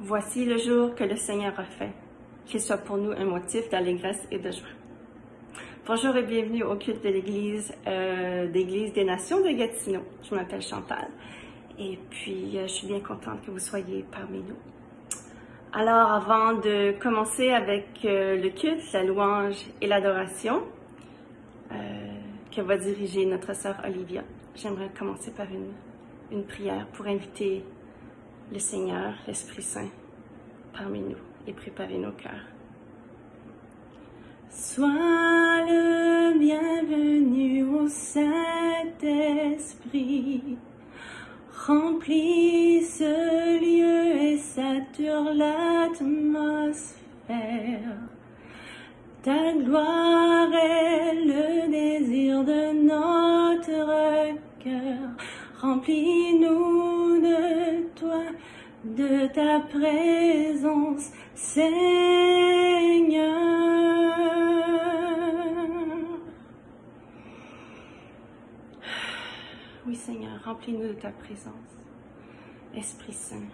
Voici le jour que le Seigneur a fait, qu'il soit pour nous un motif d'allégresse et de joie. Bonjour et bienvenue au culte de l'Église des Nations de Gatineau. Je m'appelle Chantal et puis je suis bien contente que vous soyez parmi nous. Alors, avant de commencer avec le culte, la louange et l'adoration que va diriger notre sœur Olivia, j'aimerais commencer par une prière pour inviter le Seigneur, l'Esprit Saint, parmi nous et préparer nos cœurs. Sois le bienvenu au Saint-Esprit, remplis ce lieu et sature l'atmosphère. Ta gloire est le désir de notre cœur. Remplis-nous de toi, de ta présence, Seigneur. Oui, Seigneur, remplis-nous de ta présence. Esprit Saint,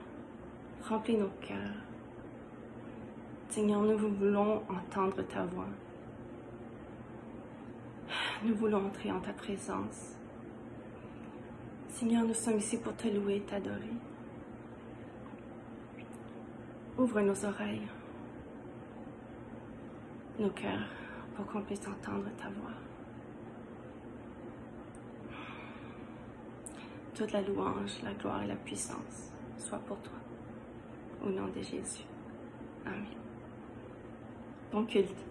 remplis nos cœurs. Seigneur, nous voulons entendre ta voix. Nous voulons entrer en ta présence. Seigneur, nous sommes ici pour te louer et t'adorer. Ouvre nos oreilles, nos cœurs, pour qu'on puisse entendre ta voix. Toute la louange, la gloire et la puissance soient pour toi. Au nom de Jésus. Amen. Bon culte.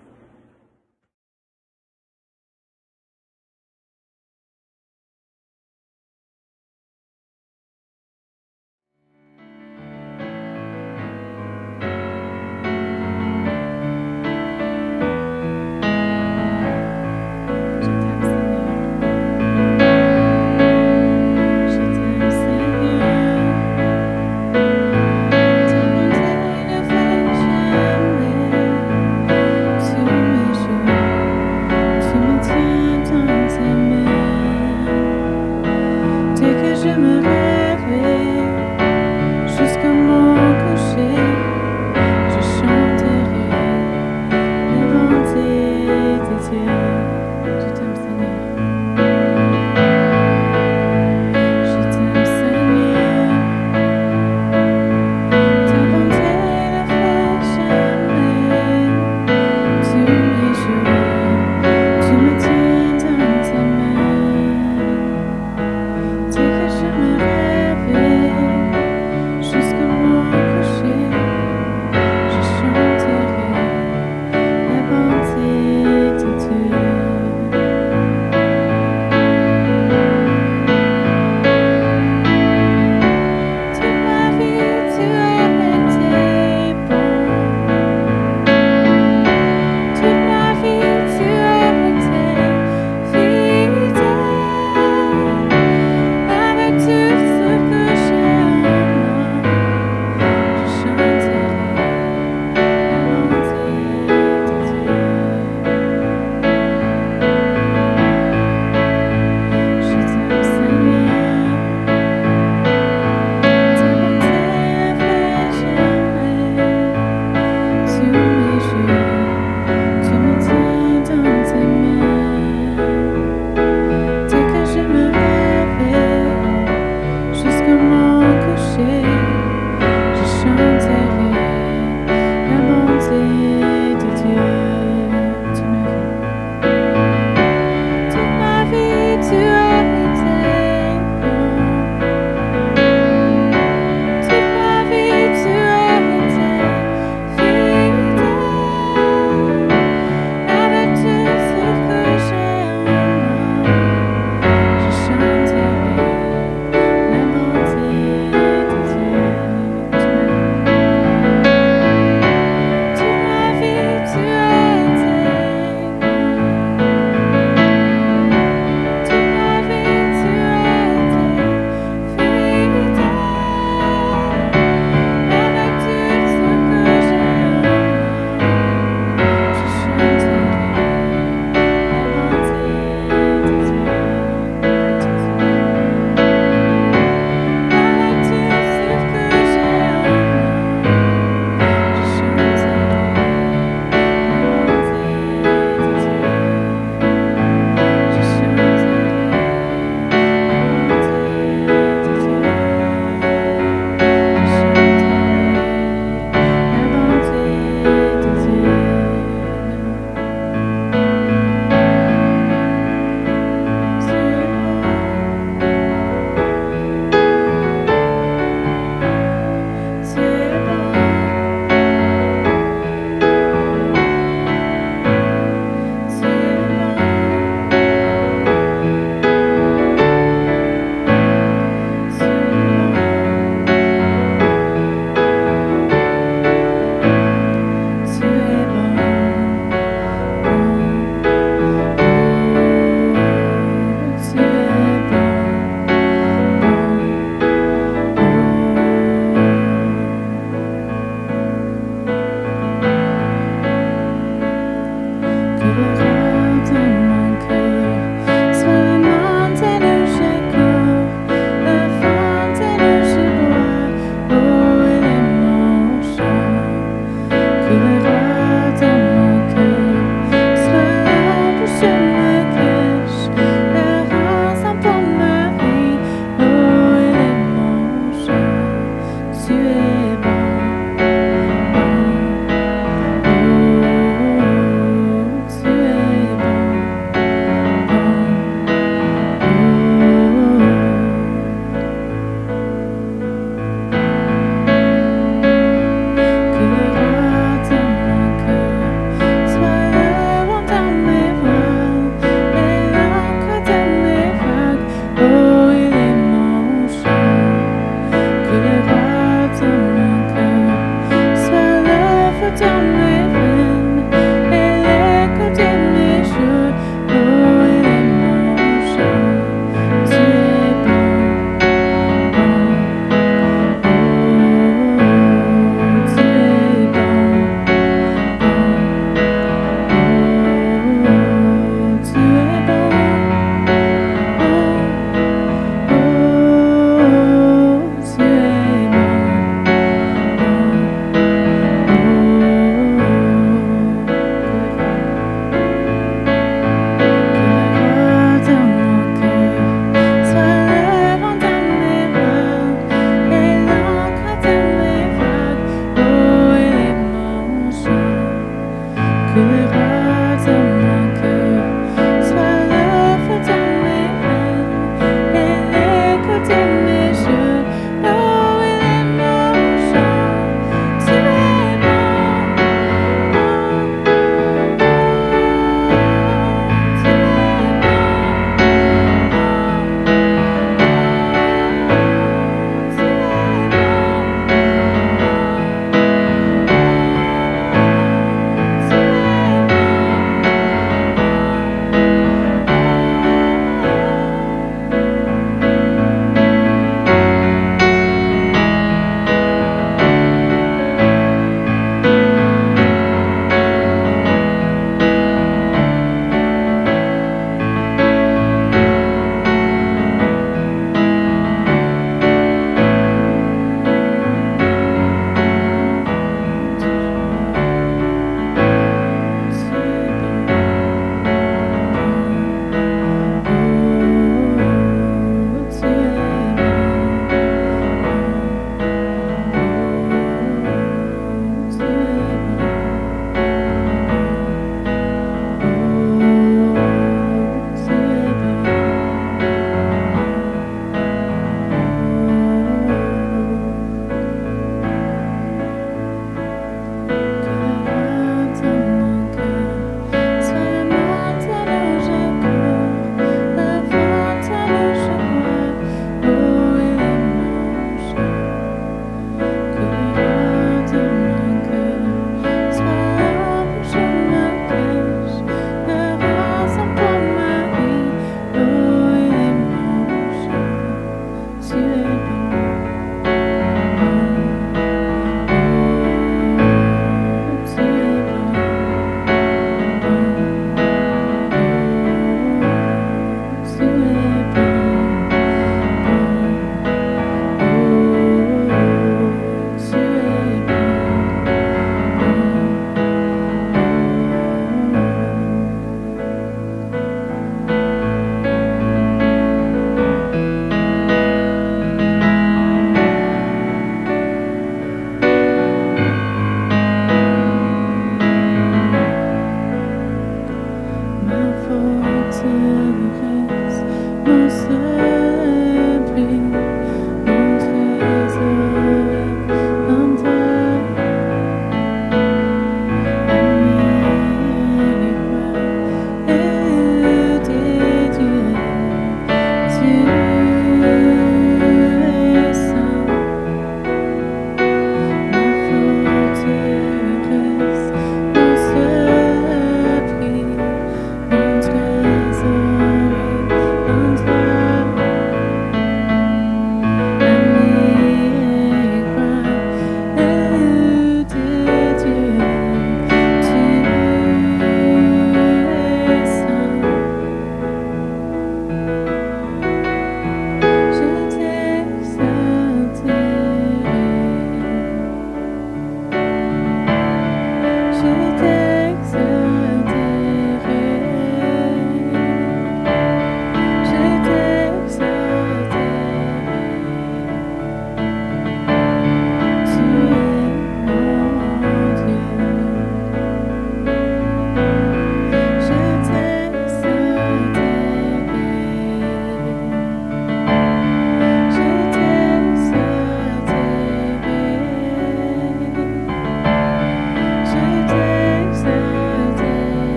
To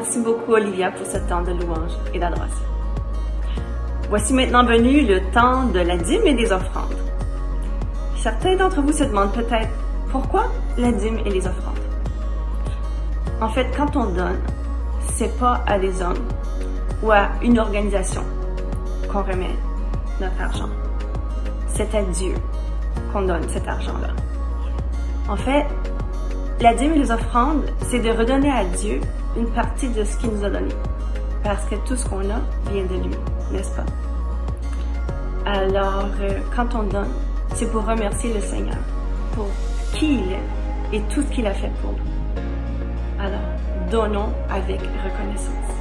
Merci beaucoup, Olivia, pour ce temps de louange et d'adoration. Voici maintenant venu le temps de la dîme et des offrandes. Certains d'entre vous se demandent peut-être pourquoi la dîme et les offrandes. En fait, quand on donne, c'est pas à des hommes ou à une organisation qu'on remet notre argent. C'est à Dieu qu'on donne cet argent-là. En fait, la dîme et les offrandes, c'est de redonner à Dieu une partie de ce qu'il nous a donné. Parce que tout ce qu'on a vient de lui, n'est-ce pas? Alors, quand on donne, c'est pour remercier le Seigneur pour qui il est et tout ce qu'il a fait pour nous. Alors, donnons avec reconnaissance.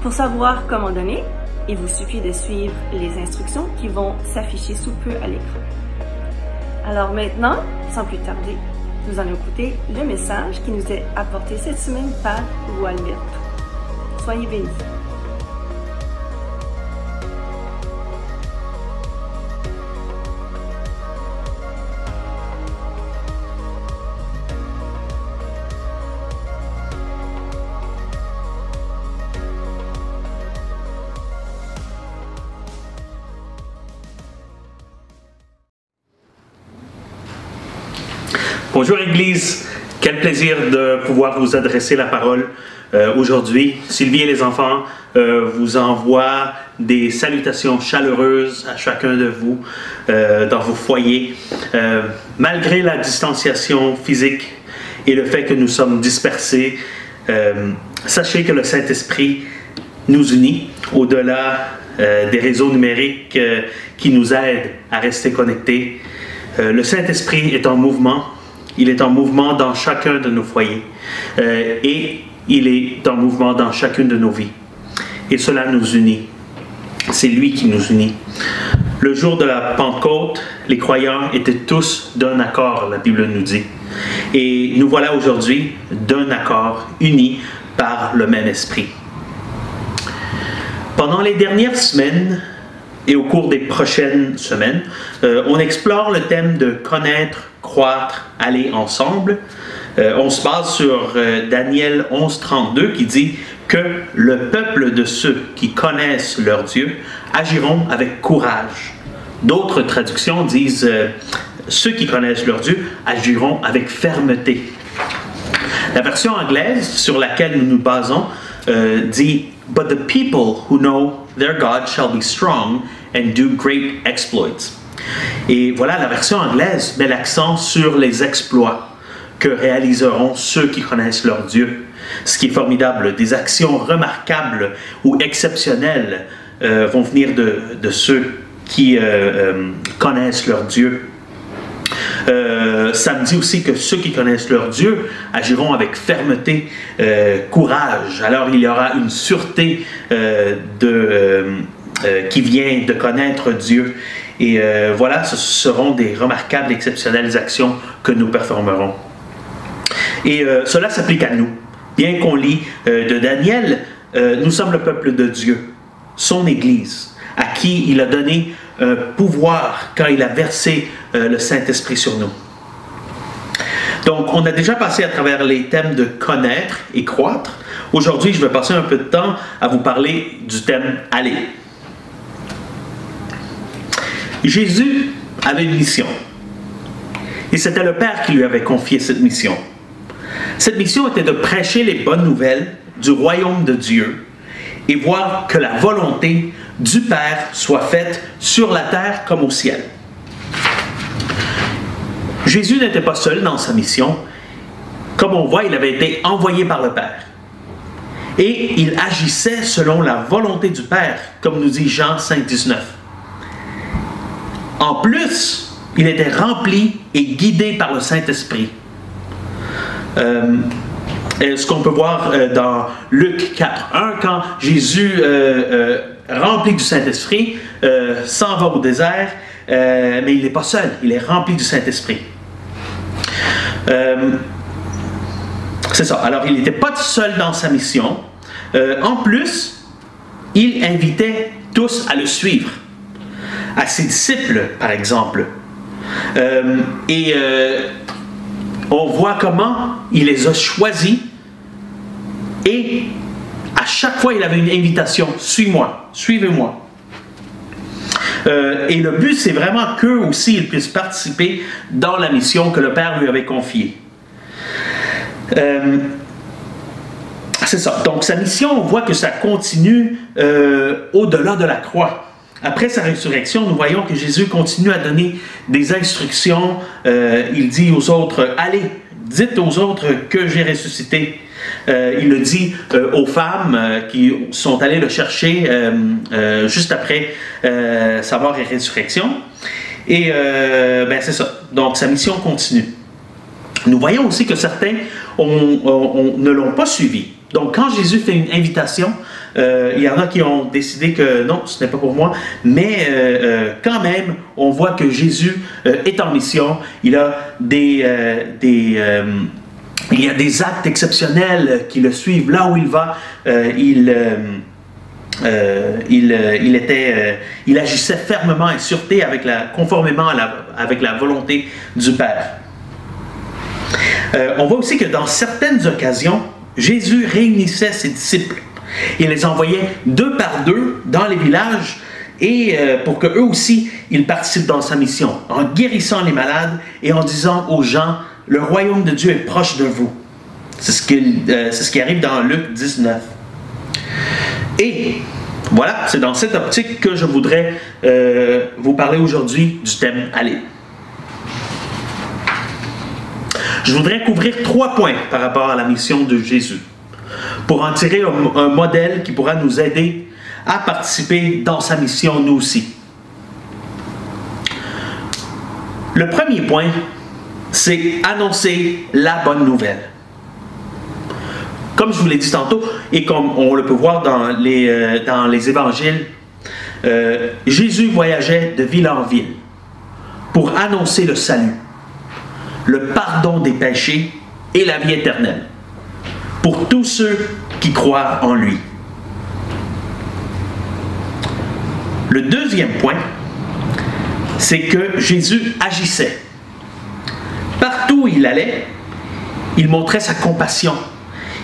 Pour savoir comment donner, il vous suffit de suivre les instructions qui vont s'afficher sous peu à l'écran. Alors maintenant, sans plus tarder, nous allons écouter le message qui nous est apporté cette semaine par Gualberto. Soyez bénis. Bonjour Église, quel plaisir de pouvoir vous adresser la parole aujourd'hui. Sylvie et les enfants vous envoient des salutations chaleureuses à chacun de vous dans vos foyers. Malgré la distanciation physique et le fait que nous sommes dispersés, sachez que le Saint-Esprit nous unit au-delà des réseaux numériques qui nous aident à rester connectés. Le Saint-Esprit est en mouvement. Il est en mouvement dans chacun de nos foyers et il est en mouvement dans chacune de nos vies. Et cela nous unit. C'est lui qui nous unit. Le jour de la Pentecôte, les croyants étaient tous d'un accord, la Bible nous dit. Et nous voilà aujourd'hui d'un accord, unis par le même esprit. Pendant les dernières semaines, et au cours des prochaines semaines, on explore le thème de connaître, croître, aller ensemble. On se base sur Daniel 11:32 qui dit que le peuple de ceux qui connaissent leur Dieu agiront avec courage. D'autres traductions disent ceux qui connaissent leur Dieu agiront avec fermeté. La version anglaise sur laquelle nous nous basons dit But the people who know their God shall be strong and do great exploits. Et voilà, la version anglaise met l'accent sur les exploits que réaliseront ceux qui connaissent leur Dieu. Ce qui est formidable, des actions remarquables ou exceptionnelles vont venir de ceux qui connaissent leur Dieu. Ça me dit aussi que ceux qui connaissent leur Dieu agiront avec fermeté, courage. Alors il y aura une sûreté qui vient de connaître Dieu. Et voilà, ce seront des remarquables, exceptionnelles actions que nous performerons. Et cela s'applique à nous. Bien qu'on lit de Daniel, nous sommes le peuple de Dieu, son Église, à qui il a donné un pouvoir quand il a versé le Saint-Esprit sur nous. Donc, on a déjà passé à travers les thèmes de connaître et croître. Aujourd'hui, je vais passer un peu de temps à vous parler du thème « aller ». Jésus avait une mission. Et c'était le Père qui lui avait confié cette mission. Cette mission était de prêcher les bonnes nouvelles du royaume de Dieu et voir que la volonté du Père soit faite sur la terre comme au ciel. Jésus n'était pas seul dans sa mission. Comme on voit, il avait été envoyé par le Père. Et il agissait selon la volonté du Père, comme nous dit Jean 5,19. En plus, il était rempli et guidé par le Saint-Esprit. Ce qu'on peut voir dans Luc 4,1, quand Jésus, rempli du Saint-Esprit, s'en va au désert, mais il n'est pas seul, il est rempli du Saint-Esprit. C'est ça. Alors, il n'était pas seul dans sa mission. En plus, il invitait tous à le suivre. À ses disciples, par exemple. On voit comment il les a choisis Et à chaque fois, il avait une invitation. Suis-moi, suivez-moi. Et le but, c'est vraiment qu'eux aussi, ils puissent participer dans la mission que le Père lui avait confiée. C'est ça. Donc, sa mission, on voit que ça continue au-delà de la croix. Après sa résurrection, nous voyons que Jésus continue à donner des instructions. Il dit aux autres, allez, dites aux autres que j'ai ressuscité. Il le dit aux femmes qui sont allées le chercher juste après sa mort et résurrection. Et c'est ça. Donc, sa mission continue. Nous voyons aussi que certains ne l'ont pas suivi. Donc, quand Jésus fait une invitation, il y en a qui ont décidé que non, ce n'est pas pour moi, mais quand même, on voit que Jésus est en mission. Il a il y a des actes exceptionnels qui le suivent là où il va. Il agissait fermement et sûreté conformément avec la volonté du Père. On voit aussi que dans certaines occasions, Jésus réunissait ses disciples. Il les envoyait 2 par 2 dans les villages et pour qu'eux aussi, ils participent dans sa mission, en guérissant les malades et en disant aux gens, le royaume de Dieu est proche de vous. C'est ce qui arrive dans Luc 19. Et voilà, c'est dans cette optique que je voudrais vous parler aujourd'hui du thème « Allez ». Je voudrais couvrir 3 points par rapport à la mission de Jésus, pour en tirer un modèle qui pourra nous aider à participer dans sa mission nous aussi. Le premier point, c'est annoncer la bonne nouvelle. Comme je vous l'ai dit tantôt, et comme on le peut voir dans les évangiles, Jésus voyageait de ville en ville pour annoncer le salut, le pardon des péchés et la vie éternelle pour tous ceux qui croient en lui. Le deuxième point, c'est que Jésus agissait. Partout où il allait, il montrait sa compassion,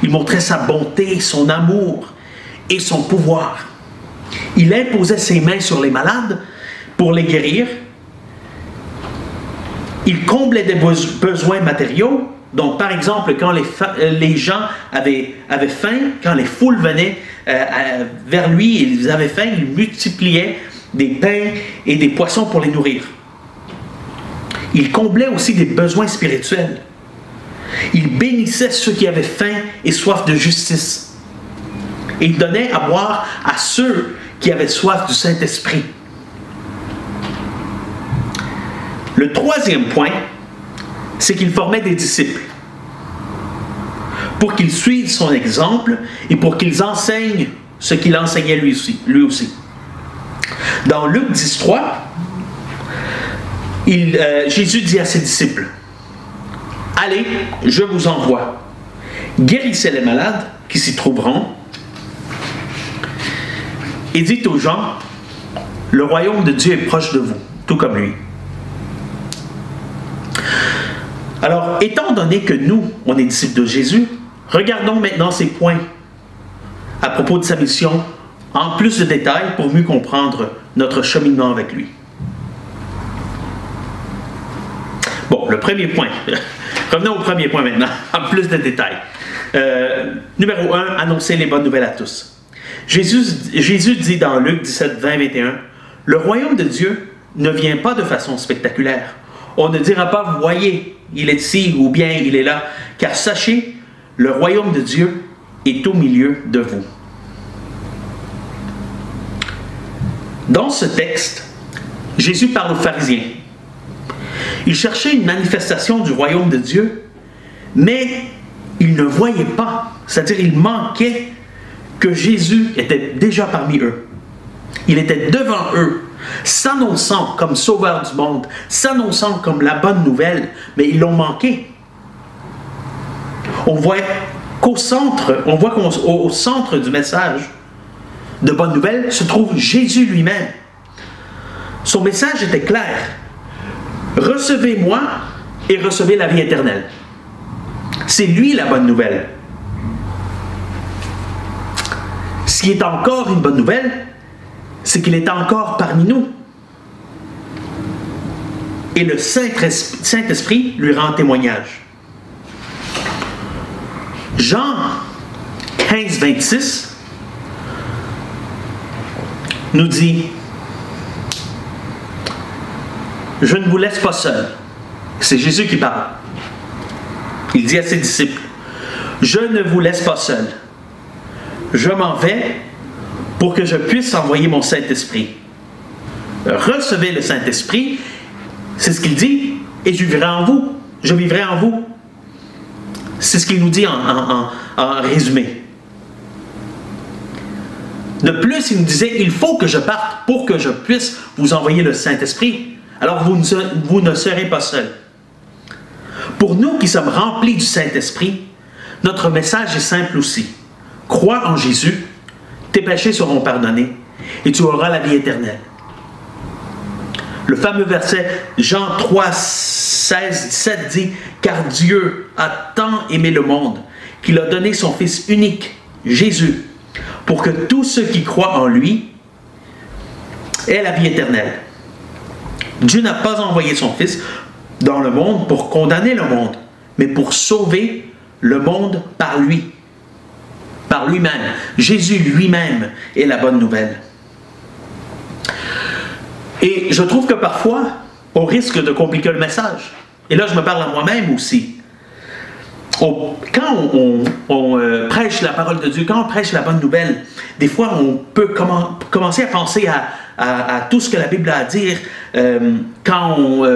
il montrait sa bonté, son amour et son pouvoir. Il imposait ses mains sur les malades pour les guérir. Il comblait des besoins matériaux. Donc, par exemple, quand les gens avaient faim, quand les foules venaient vers lui et ils avaient faim, il multipliait des pains et des poissons pour les nourrir. Il comblait aussi des besoins spirituels. Il bénissait ceux qui avaient faim et soif de justice. Et il donnait à boire à ceux qui avaient soif du Saint-Esprit. Le troisième point, c'est qu'il formait des disciples pour qu'ils suivent son exemple et pour qu'ils enseignent ce qu'il enseignait lui aussi. Dans Luc 10:3, Jésus dit à ses disciples, « Allez, je vous envoie. Guérissez les malades qui s'y trouveront et dites aux gens, le royaume de Dieu est proche de vous, tout comme lui. » Alors, étant donné que nous, on est disciples de Jésus, regardons maintenant ces points à propos de sa mission en plus de détails pour mieux comprendre notre cheminement avec lui. Bon, le premier point. Revenons au premier point maintenant, en plus de détails. Numéro 1, annoncer les bonnes nouvelles à tous. Jésus dit dans Luc 17, 20, 21, « Le royaume de Dieu ne vient pas de façon spectaculaire. On ne dira pas, voyez, il est ici ou bien il est là, car sachez, le royaume de Dieu est au milieu de vous. » Dans ce texte, Jésus parle aux pharisiens. Ils cherchaient une manifestation du royaume de Dieu, mais ils ne voyaient pas, c'est-à-dire il manquait que Jésus était déjà parmi eux. Il était devant eux, s'annonçant comme sauveur du monde, s'annonçant comme la bonne nouvelle, mais ils l'ont manqué. On voit qu'au centre du message de bonne nouvelle se trouve Jésus lui-même. Son message était clair. Recevez-moi et recevez la vie éternelle. C'est lui la bonne nouvelle. qui est encore une bonne nouvelle, c'est qu'il est encore parmi nous. Et le Saint-Esprit lui rend témoignage. Jean 15, 26 nous dit: je ne vous laisse pas seul. C'est Jésus qui parle. Il dit à ses disciples: je ne vous laisse pas seul. Je m'en vais pour que je puisse envoyer mon Saint-Esprit. Recevez le Saint-Esprit, c'est ce qu'il dit, et je vivrai en vous. Je vivrai en vous. C'est ce qu'il nous dit en résumé. De plus, il nous disait: il faut que je parte pour que je puisse vous envoyer le Saint-Esprit. Alors vous ne serez pas seuls. Pour nous qui sommes remplis du Saint-Esprit, notre message est simple aussi. Crois en Jésus, tes péchés seront pardonnés et tu auras la vie éternelle. Le fameux verset Jean 3, 16, 17 dit: car Dieu a tant aimé le monde qu'il a donné son Fils unique, Jésus, pour que tous ceux qui croient en lui aient la vie éternelle. Dieu n'a pas envoyé son Fils dans le monde pour condamner le monde, mais pour sauver le monde par lui, par lui-même. Jésus lui-même est la bonne nouvelle. Et je trouve que parfois, on risque de compliquer le message. Et là, je me parle à moi-même aussi. Quand on prêche la parole de Dieu, quand on prêche la bonne nouvelle, des fois, on peut commencer à penser à tout ce que la Bible a à dire quand on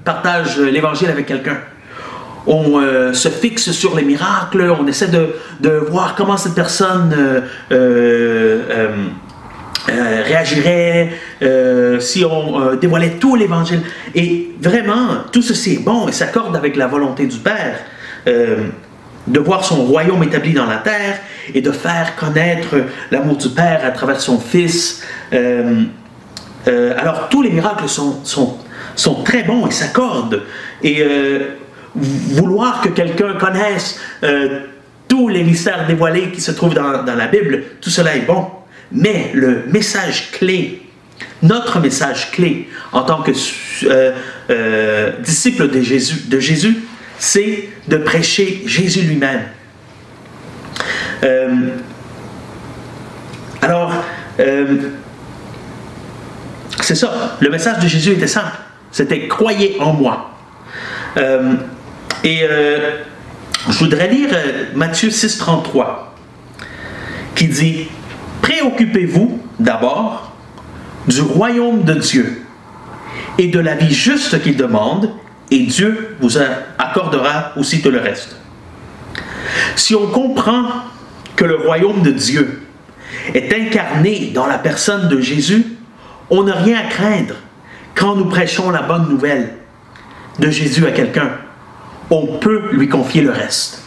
partage l'Évangile avec quelqu'un. On se fixe sur les miracles, on essaie de voir comment cette personne réagirait si on dévoilait tout l'Évangile. Et vraiment, tout ceci est bon et s'accorde avec la volonté du Père. De voir son royaume établi dans la terre et de faire connaître l'amour du Père à travers son Fils. Alors, tous les miracles sont très bons et s'accordent. Et vouloir que quelqu'un connaisse tous les mystères dévoilés qui se trouvent dans la Bible, tout cela est bon. Mais le message clé, notre message clé en tant que disciple de Jésus, c'est de prêcher Jésus lui-même. C'est ça, le message de Jésus était simple. C'était « Croyez en moi ». Je voudrais lire Matthieu 6, 33, qui dit « Préoccupez-vous d'abord du royaume de Dieu et de la vie juste qu'il demande, et Dieu vous accordera aussi tout le reste. » Si on comprend que le royaume de Dieu est incarné dans la personne de Jésus, on n'a rien à craindre quand nous prêchons la bonne nouvelle de Jésus à quelqu'un. On peut lui confier le reste.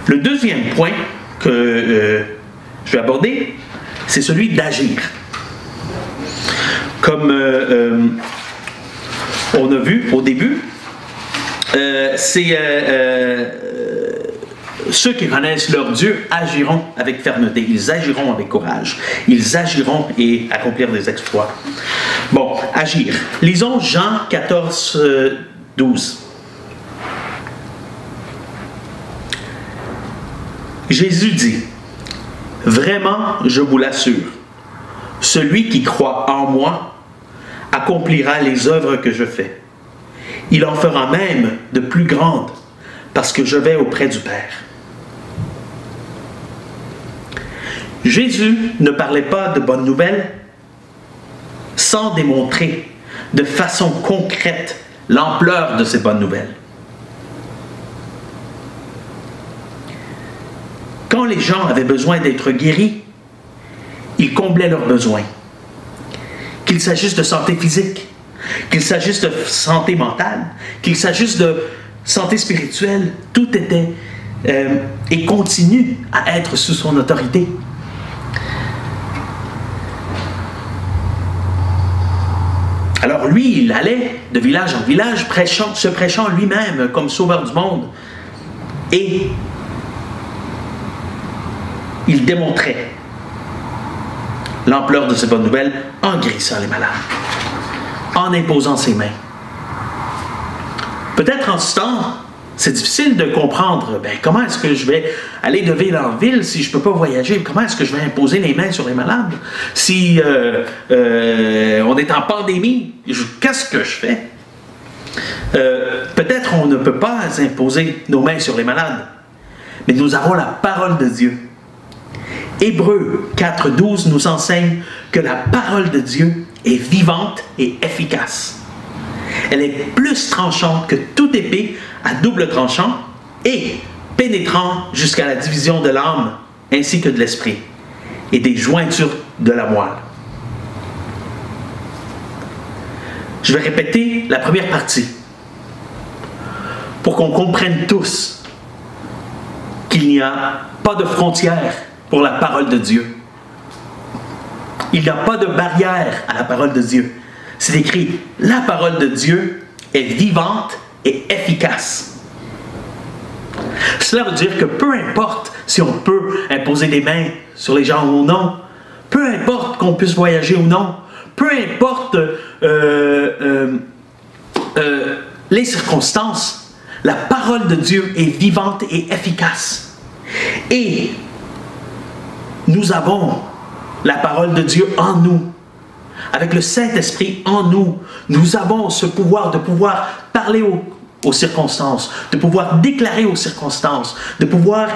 Le deuxième point que je vais aborder, c'est celui d'agir. Comme on a vu au début, c'est ceux qui connaissent leur Dieu agiront avec fermeté, ils agiront avec courage, ils agiront et accomplir des exploits. Bon, agir. Lisons Jean 14, 12. Jésus dit: « Vraiment, je vous l'assure, celui qui croit en moi accomplira les œuvres que je fais. Il en fera même de plus grandes, parce que je vais auprès du Père. » Jésus ne parlait pas de bonnes nouvelles sans démontrer de façon concrète l'ampleur de ces bonnes nouvelles. Quand les gens avaient besoin d'être guéris, il comblait leurs besoins. Qu'il s'agisse de santé physique, qu'il s'agisse de santé mentale, qu'il s'agisse de santé spirituelle, tout était et continue à être sous son autorité. Alors lui, il allait de village en village, se prêchant lui-même comme sauveur du monde. Et il démontrait l'ampleur de cette bonne nouvelle en guérissant les malades, en imposant ses mains. Peut-être en ce temps, c'est difficile de comprendre comment est-ce que je vais aller de ville en ville si je ne peux pas voyager. Comment est-ce que je vais imposer les mains sur les malades si on est en pandémie? Qu'est-ce que je fais? Peut-être on ne peut pas imposer nos mains sur les malades, mais nous avons la parole de Dieu. Hébreux 4.12 nous enseigne que la parole de Dieu est vivante et efficace. Elle est plus tranchante que toute épée à double tranchant et pénétrant jusqu'à la division de l'âme ainsi que de l'esprit et des jointures de la moelle. Je vais répéter la première partie pour qu'on comprenne tous qu'il n'y a pas de frontière pour la parole de Dieu. Il n'y a pas de barrière à la parole de Dieu. C'est écrit, la parole de Dieu est vivante et efficace. Cela veut dire que peu importe si on peut imposer des mains sur les gens ou non, peu importe qu'on puisse voyager ou non, peu importe les circonstances, la parole de Dieu est vivante et efficace. Et nous avons la parole de Dieu en nous. Avec le Saint-Esprit en nous, nous avons ce pouvoir de pouvoir parler aux circonstances, de pouvoir déclarer aux circonstances, de pouvoir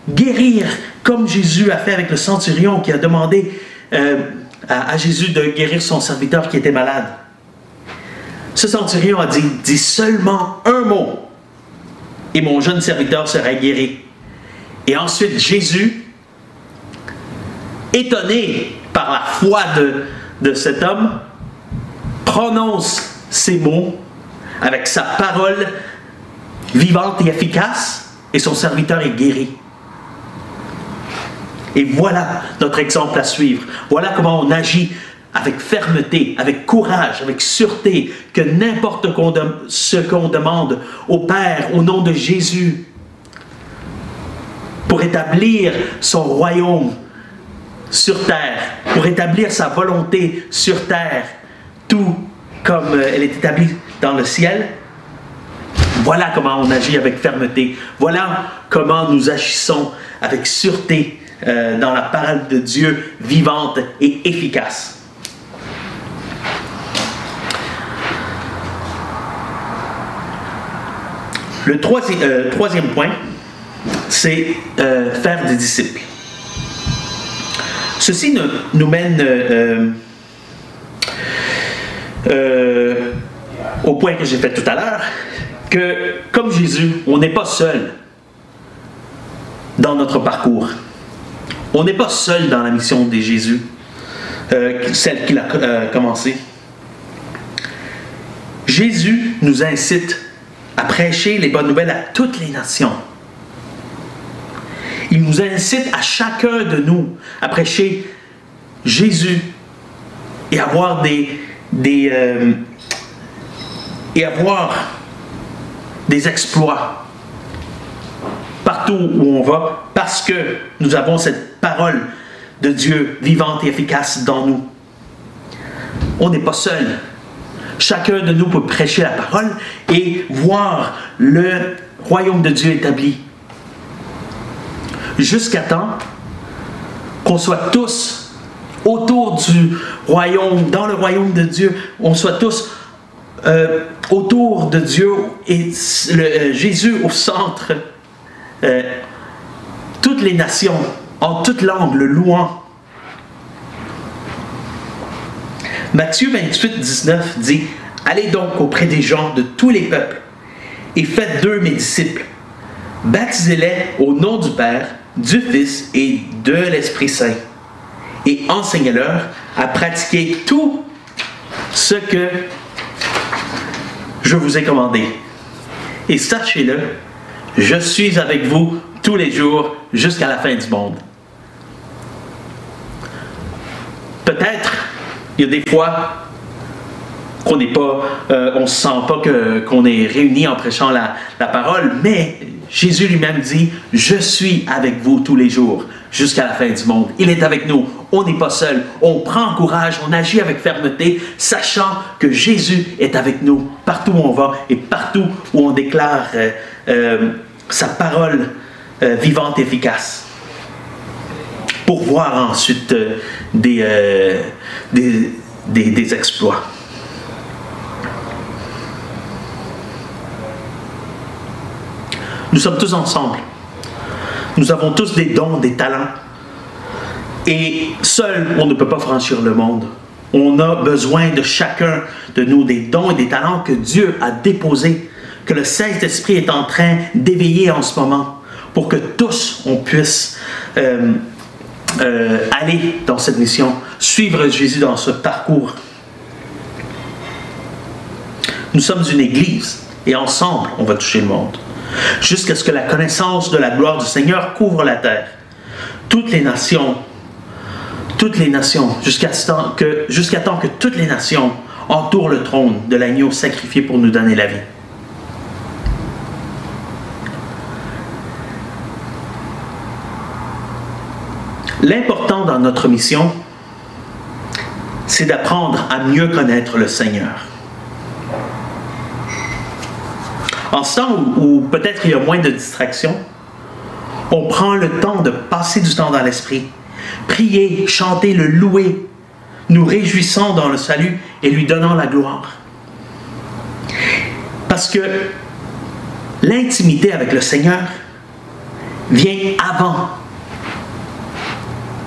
guérir comme Jésus a fait avec le centurion qui a demandé à Jésus de guérir son serviteur qui était malade. Ce centurion a dit, dis seulement un mot et mon jeune serviteur sera guéri. Et ensuite Jésus, étonné par la foi de cet homme, prononce ces mots avec sa parole vivante et efficace, et son serviteur est guéri. Et voilà notre exemple à suivre. Voilà comment on agit avec fermeté, avec courage, avec sûreté, que n'importe ce qu'on demande au Père, au nom de Jésus, pour établir son royaume sur terre, pour établir sa volonté sur terre, tout comme elle est établie dans le ciel. Voilà comment on agit avec fermeté. Voilà comment nous agissons avec sûreté dans la parole de Dieu vivante et efficace. Le troisième point, c'est faire des disciples. Ceci nous mène au point que j'ai fait tout à l'heure, que comme Jésus, on n'est pas seul dans notre parcours. On n'est pas seul dans la mission de Jésus, celle qu'il a commencée. Jésus nous incite à prêcher les bonnes nouvelles à toutes les nations. Il nous incite à chacun de nous à prêcher Jésus et avoir des exploits partout où on va, parce que nous avons cette parole de Dieu vivante et efficace dans nous. On n'est pas seul. Chacun de nous peut prêcher la parole et voir le royaume de Dieu établi. Jusqu'à temps qu'on soit tous autour du royaume, dans le royaume de Dieu, on soit tous autour de Dieu et Jésus au centre, toutes les nations, en toute langue, le louant. Matthieu 28, 19 dit, « Allez donc auprès des gens de tous les peuples et faites d'eux mes disciples. Baptisez-les au nom du Père, du Fils et de l'Esprit Saint, et enseignez-leur à pratiquer tout ce que je vous ai commandé. Et sachez-le, je suis avec vous tous les jours jusqu'à la fin du monde. » Peut-être, il y a des fois qu'on n'est pas, on ne se sent pas qu'on est réunis en prêchant la parole, mais Jésus lui-même dit, « Je suis avec vous tous les jours jusqu'à la fin du monde. » Il est avec nous. On n'est pas seul. On prend courage, on agit avec fermeté, sachant que Jésus est avec nous partout où on va et partout où on déclare sa parole vivante et efficace. Pour voir ensuite des exploits. Nous sommes tous ensemble. Nous avons tous des dons, des talents. Et seul, on ne peut pas franchir le monde. On a besoin de chacun de nous, des dons et des talents que Dieu a déposés, que le Saint-Esprit est en train d'éveiller en ce moment, pour que tous, on puisse aller dans cette mission, suivre Jésus dans ce parcours. Nous sommes une église, et ensemble, on va toucher le monde. Jusqu'à ce que la connaissance de la gloire du Seigneur couvre la terre. Toutes les nations, jusqu'à temps que toutes les nations entourent le trône de l'agneau sacrifié pour nous donner la vie. L'important dans notre mission, c'est d'apprendre à mieux connaître le Seigneur. En ce temps où peut-être il y a moins de distractions, on prend le temps de passer du temps dans l'Esprit, prier, chanter, le louer, nous réjouissant dans le salut et lui donnant la gloire. Parce que l'intimité avec le Seigneur vient avant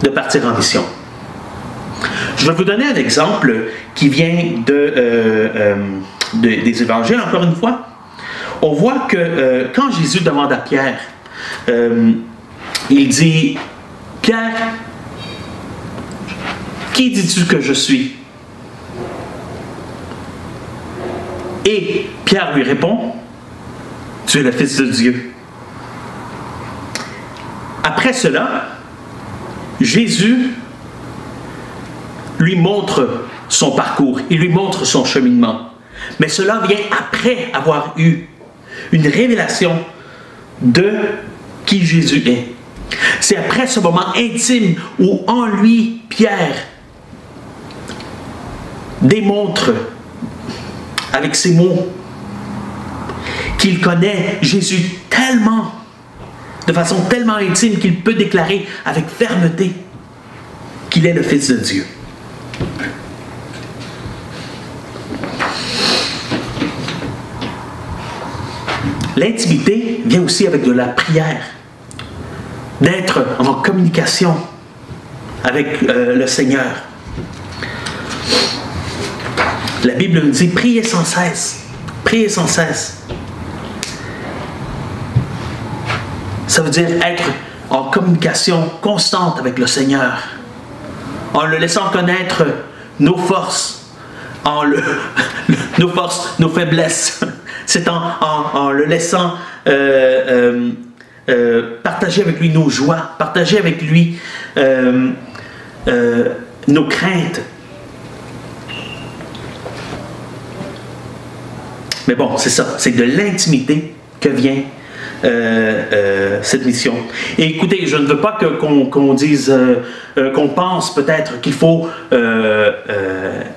de partir en mission. Je vais vous donner un exemple qui vient des évangiles, encore une fois. On voit que quand Jésus demande à Pierre, il dit, « Pierre, qui dis-tu que je suis? » Et Pierre lui répond, « Tu es le Fils de Dieu. » Après cela, Jésus lui montre son parcours, il lui montre son cheminement. Mais cela vient après avoir eu une révélation de qui Jésus est. C'est après ce moment intime où en lui, Pierre démontre avec ses mots qu'il connaît Jésus tellement, de façon tellement intime qu'il peut déclarer avec fermeté qu'il est le Fils de Dieu. L'intimité vient aussi avec de la prière, d'être en communication avec le Seigneur. La Bible nous dit, priez sans cesse, priez sans cesse. Ça veut dire être en communication constante avec le Seigneur, en le laissant connaître nos forces, nos forces, nos faiblesses. C'est en le laissant partager avec lui nos joies, partager avec lui nos craintes. Mais bon, c'est ça, c'est de l'intimité que vient cette mission. Et écoutez, je ne veux pas qu'on dise, qu'on pense peut-être qu'il faut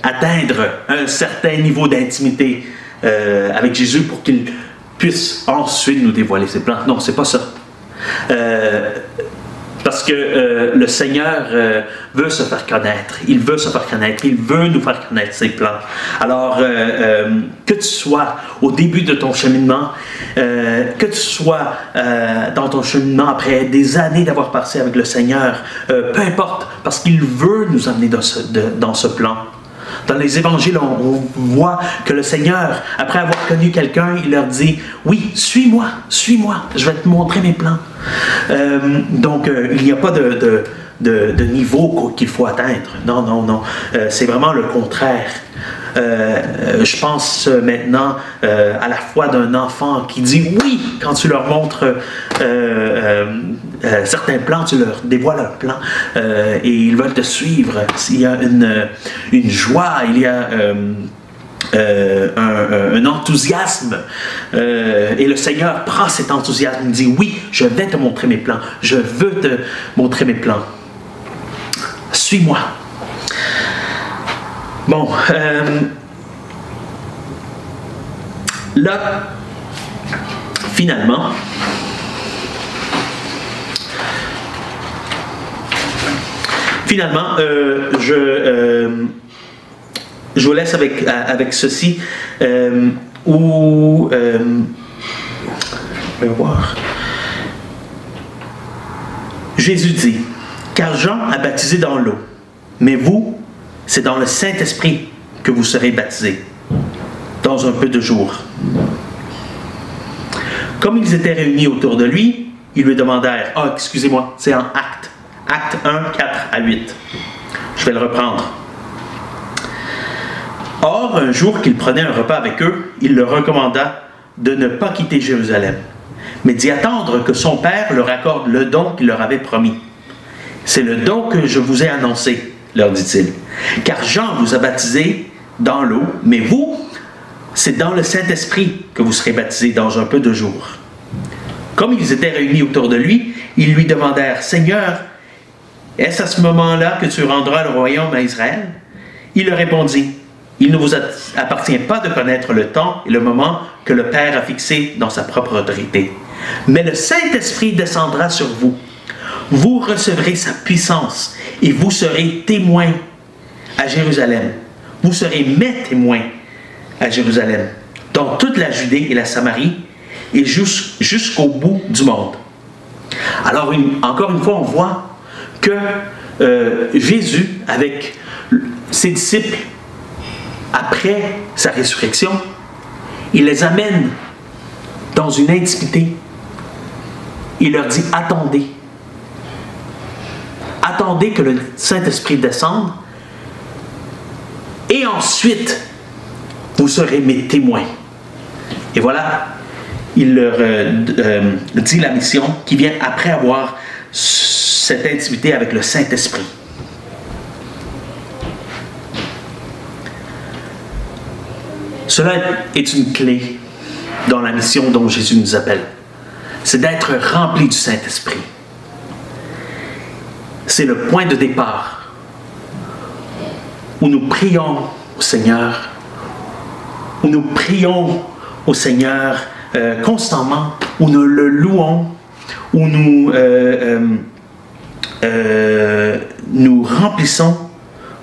atteindre un certain niveau d'intimité avec Jésus pour qu'il puisse ensuite nous dévoiler ses plans. Non, c'est pas ça. Parce que le Seigneur veut se faire connaître. Il veut se faire connaître. Il veut nous faire connaître ses plans. Alors, que tu sois au début de ton cheminement, que tu sois dans ton cheminement après des années d'avoir passé avec le Seigneur, peu importe, parce qu'il veut nous amener dans ce plan. Dans les évangiles, on voit que le Seigneur, après avoir connu quelqu'un, il leur dit, « Oui, suis-moi, je vais te montrer mes plans. » Donc, il n'y a pas de niveau qu'il faut atteindre. Non, non, non. C'est vraiment le contraire. Je pense maintenant à la foi d'un enfant qui dit oui quand tu leur montres certains plans, tu leur dévoiles un plan et ils veulent te suivre. Il y a une joie, il y a un enthousiasme. Et le Seigneur prend cet enthousiasme. Il dit, oui, je vais te montrer mes plans. Je veux te montrer mes plans. Suis-moi. Bon. Là, finalement, je vous laisse avec ceci, où, on va voir. Jésus dit, car Jean a baptisé dans l'eau, mais vous, c'est dans le Saint-Esprit que vous serez baptisés, dans un peu de jours. Comme ils étaient réunis autour de lui, ils lui demandèrent, excusez-moi, c'est en Acte 1, 4 à 8. Je vais le reprendre. Or, un jour qu'il prenait un repas avec eux, il leur recommanda de ne pas quitter Jérusalem, mais d'y attendre que son Père leur accorde le don qu'il leur avait promis. C'est le don que je vous ai annoncé, leur dit-il. Car Jean vous a baptisé dans l'eau, mais vous, c'est dans le Saint-Esprit que vous serez baptisés dans un peu de jours. Comme ils étaient réunis autour de lui, ils lui demandèrent, Seigneur, est-ce à ce moment-là que tu rendras le royaume à Israël? Il leur répondit, il ne vous appartient pas de connaître le temps et le moment que le Père a fixé dans sa propre autorité. Mais le Saint-Esprit descendra sur vous. Vous recevrez sa puissance et vous serez témoins à Jérusalem. Vous serez mes témoins à Jérusalem, dans toute la Judée et la Samarie et jusqu'au bout du monde. Alors, encore une fois, on voit que Jésus, avec ses disciples, après sa résurrection, il les amène dans une intimité. Il leur dit, attendez. Attendez que le Saint-Esprit descende et ensuite, vous serez mes témoins. Et voilà, il leur dit la mission qui vient après avoir cette intimité avec le Saint-Esprit. Cela est une clé dans la mission dont Jésus nous appelle. C'est d'être rempli du Saint-Esprit. C'est le point de départ où nous prions au Seigneur, où nous prions au Seigneur constamment, où nous le louons, où nous remplissons,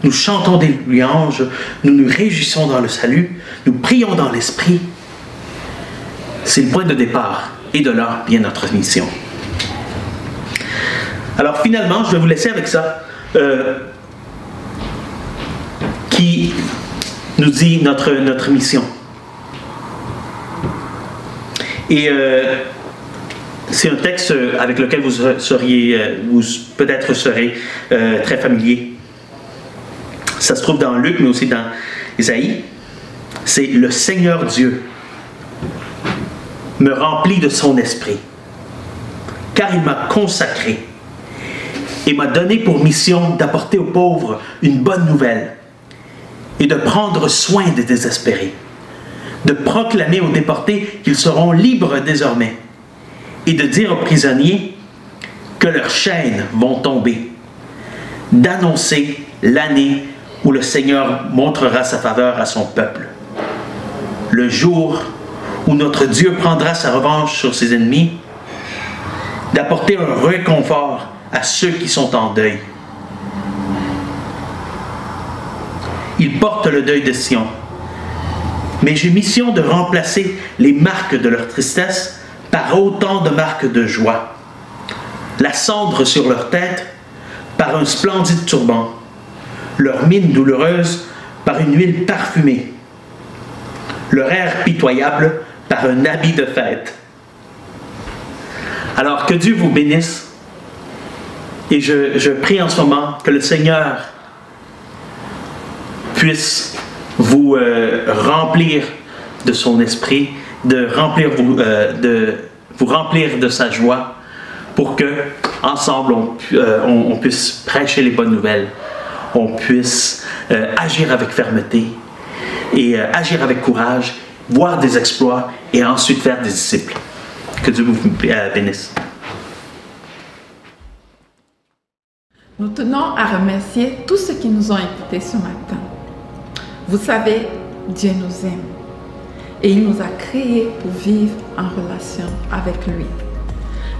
nous chantons des louanges, nous nous réjouissons dans le salut, nous prions dans l'Esprit. C'est le point de départ, et de là vient notre mission. Alors finalement, je vais vous laisser avec ça, qui nous dit notre mission. Et c'est un texte avec lequel vous peut-être serez très familier. Ça se trouve dans Luc, mais aussi dans Isaïe. C'est le Seigneur Dieu me remplit de son esprit, car il m'a consacré et m'a donné pour mission d'apporter aux pauvres une bonne nouvelle et de prendre soin des désespérés, de proclamer aux déportés qu'ils seront libres désormais et de dire aux prisonniers que leurs chaînes vont tomber, d'annoncer l'année où le Seigneur montrera sa faveur à son peuple, le jour où notre Dieu prendra sa revanche sur ses ennemis, d'apporter un réconfort à ceux qui sont en deuil. Il porte le deuil de Sion, mais j'ai mission de remplacer les marques de leur tristesse par autant de marques de joie, la cendre sur leur tête par un splendide turban, leur mine douloureuse par une huile parfumée, leur air pitoyable par un habit de fête. Alors que Dieu vous bénisse, et je prie en ce moment que le Seigneur puisse vous remplir de son esprit, de vous remplir de sa joie, pour que ensemble on puisse prêcher les bonnes nouvelles, on puisse agir avec fermeté et agir avec courage, voir des exploits et ensuite faire des disciples. Que Dieu vous bénisse. Nous tenons à remercier tous ceux qui nous ont écoutés ce matin. Vous savez, Dieu nous aime et il nous a créés pour vivre en relation avec lui.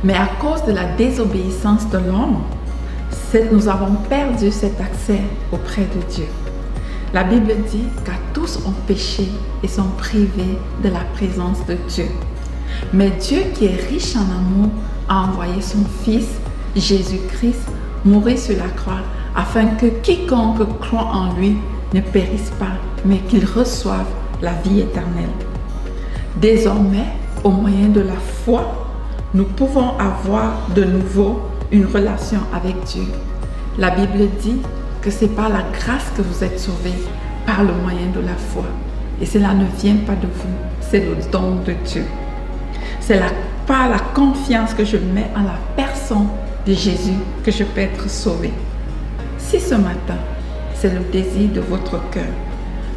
Mais à cause de la désobéissance de l'homme, nous avons perdu cet accès auprès de Dieu. La Bible dit qu'à tous ont péché et sont privés de la présence de Dieu. Mais Dieu qui est riche en amour a envoyé son Fils, Jésus-Christ, mourir sur la croix afin que quiconque croit en lui ne périsse pas, mais qu'il reçoive la vie éternelle. Désormais, au moyen de la foi, nous pouvons avoir de nouveau une relation avec Dieu. La Bible dit que c'est par la grâce que vous êtes sauvés, par le moyen de la foi. Et cela ne vient pas de vous, c'est le don de Dieu. C'est par la confiance que je mets en la personne de Jésus que je peux être sauvé. Si ce matin, c'est le désir de votre cœur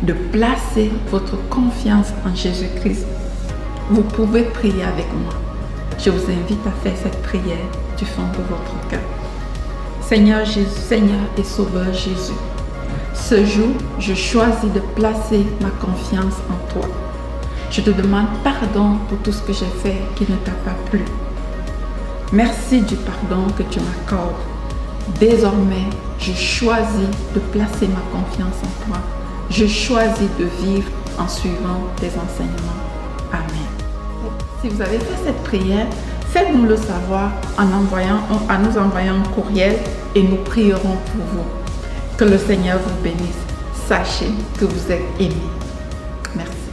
de placer votre confiance en Jésus-Christ, vous pouvez prier avec moi. Je vous invite à faire cette prière du fond de votre cœur. Seigneur Jésus, Seigneur et Sauveur Jésus, ce jour, je choisis de placer ma confiance en toi. Je te demande pardon pour tout ce que j'ai fait qui ne t'a pas plu. Merci du pardon que tu m'accordes. Désormais, je choisis de placer ma confiance en toi. Je choisis de vivre en suivant tes enseignements. Amen. Si vous avez fait cette prière, faites-nous le savoir en nous envoyant un courriel et nous prierons pour vous. Que le Seigneur vous bénisse. Sachez que vous êtes aimés. Merci.